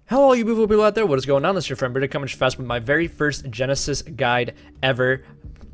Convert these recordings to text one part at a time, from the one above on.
Hello all you beautiful people out there, what is going on? This is your friend Britik coming fast with my very first Genesis guide ever.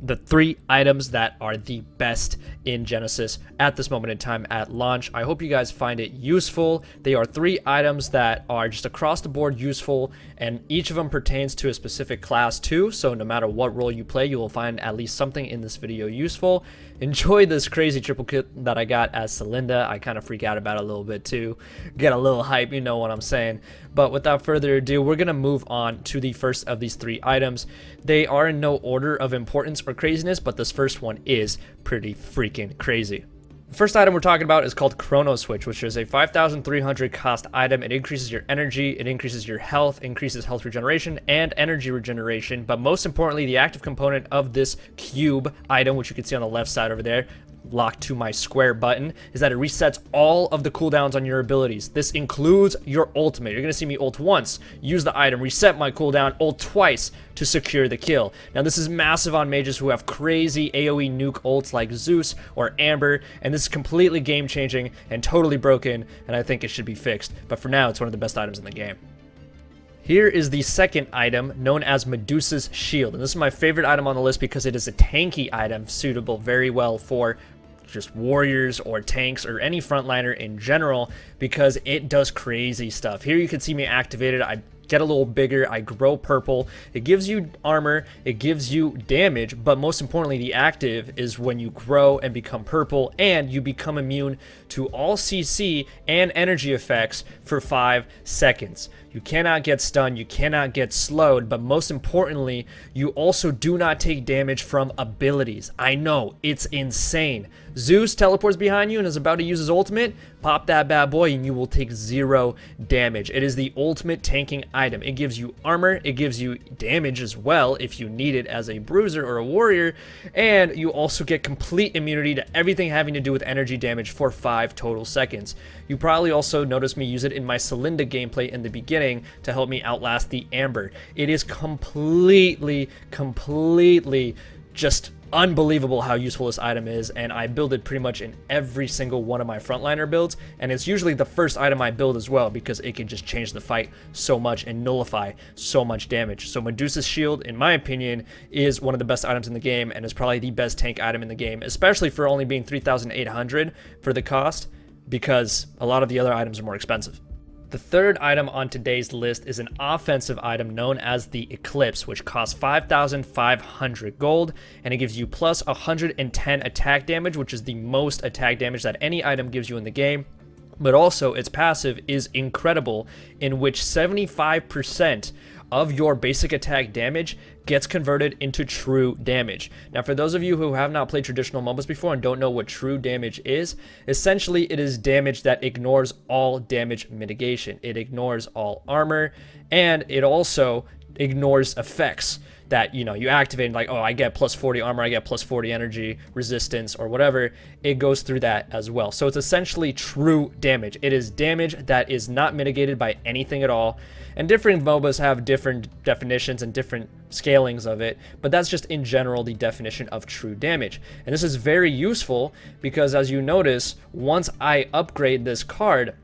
The 3 items that are the best in Genesis at this moment in time at launch. I hope you guys find it useful. They are 3 items that are just across the board useful, and each of them pertains to a specific class too, so no matter what role you play, you will find at least something in this video useful. Enjoy this crazy triple kit that I got as Celinda. I kind of freak out about it a little bit too. Get a little hype, you know what I'm saying. But without further ado, we're going to move on to the first of these 3 items. They are in no order of importance or craziness, but this first one is pretty freaking crazy. The first item we're talking about is called Chronos, which is a 5,300 cost item. It increases your energy, it increases your health, increases health regeneration and energy regeneration. But most importantly, the active component of this cube item, which you can see on the left side over there, locked to my square button, is that it resets all of the cooldowns on your abilities. This includes your ultimate. You're gonna see me ult once, use the item, reset my cooldown, ult twice to secure the kill. Now this is massive on mages who have crazy AoE nuke ults like Zeus or Amber, and this is completely game changing and totally broken, and I think it should be fixed. But for now, it's one of the best items in the game. Here is the second item, known as Medusa's Shield, and this is my favorite item on the list because it is a tanky item suitable very well for just warriors or tanks or any frontliner in general, because it does crazy stuff. Here you can see me activate it. I get a little bigger, I grow purple, it gives you armor, it gives you damage, but most importantly, the active is when you grow and become purple, and you become immune to all CC and energy effects for 5 seconds. You cannot get stunned, you cannot get slowed, but most importantly, you also do not take damage from abilities. I know, it's insane. Zeus teleports behind you and is about to use his ultimate, pop that bad boy and you will take 0 damage. It is the ultimate tanking item. It gives you armor, it gives you damage as well if you need it as a bruiser or a warrior, and you also get complete immunity to everything having to do with energy damage for 5 total seconds. You probably also noticed me use it in my Celinda gameplay in the beginning to help me outlast the Amber. It is completely just unbelievable how useful this item is, and I build it pretty much in every single one of my frontliner builds, and it's usually the first item I build as well because it can just change the fight so much and nullify so much damage. So Medusa's Shield, in my opinion, is one of the best items in the game and is probably the best tank item in the game, especially for only being 3,800 for the cost, because a lot of the other items are more expensive. The third item on today's list is an offensive item known as the Eclipse, which costs 5,500 gold, and it gives you plus 110 attack damage, which is the most attack damage that any item gives you in the game. But also, its passive is incredible, in which 75% of your basic attack damage gets converted into true damage. Now, for those of you who have not played traditional MOBAs before and don't know what true damage is, essentially it is damage that ignores all damage mitigation. It ignores all armor, and it also ignores effects that, you know, you activate, like, oh, I get plus 40 armor, I get plus 40 energy resistance or whatever. It goes through that as well. So it's essentially true damage. It is damage that is not mitigated by anything at all. And different MOBAs have different definitions and different scalings of it, but that's just in general the definition of true damage. And this is very useful because, as you notice, once I upgrade this card,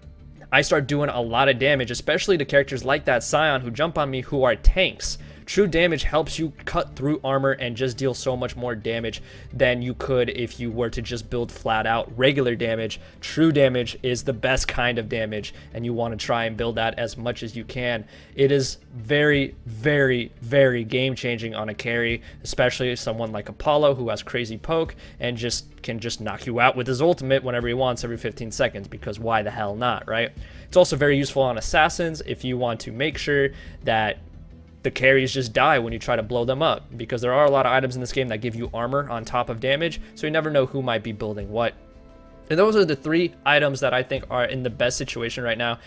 I start doing a lot of damage, especially to characters like that Scion who jump on me who are tanks. True damage helps you cut through armor and just deal so much more damage than you could if you were to just build flat out regular damage. True damage is the best kind of damage, and you want to try and build that as much as you can. It is very game changing on a carry, especially someone like Apollo who has crazy poke and can just knock you out with his ultimate whenever he wants every 15 seconds, because why the hell not, right? It's also very useful on assassins if you want to make sure that the carries just die when you try to blow them up, because there are a lot of items in this game that give you armor on top of damage, so you never know who might be building what. And those are the 3 items that I think are in the best situation right now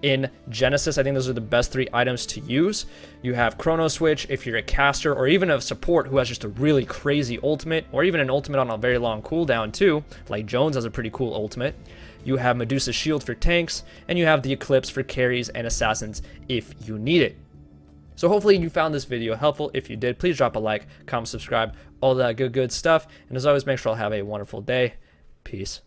in Genesis. I think those are the best 3 items to use. You have Chronos Switch if you're a caster or even a support who has just a really crazy ultimate, or even an ultimate on a very long cooldown too, like Jones has a pretty cool ultimate. You have Medusa's Shield for tanks, and you have the Eclipse for carries and assassins if you need it. So hopefully you found this video helpful. If you did, please drop a like, comment, subscribe, all that good stuff. And as always, make sure I'll have a wonderful day. Peace.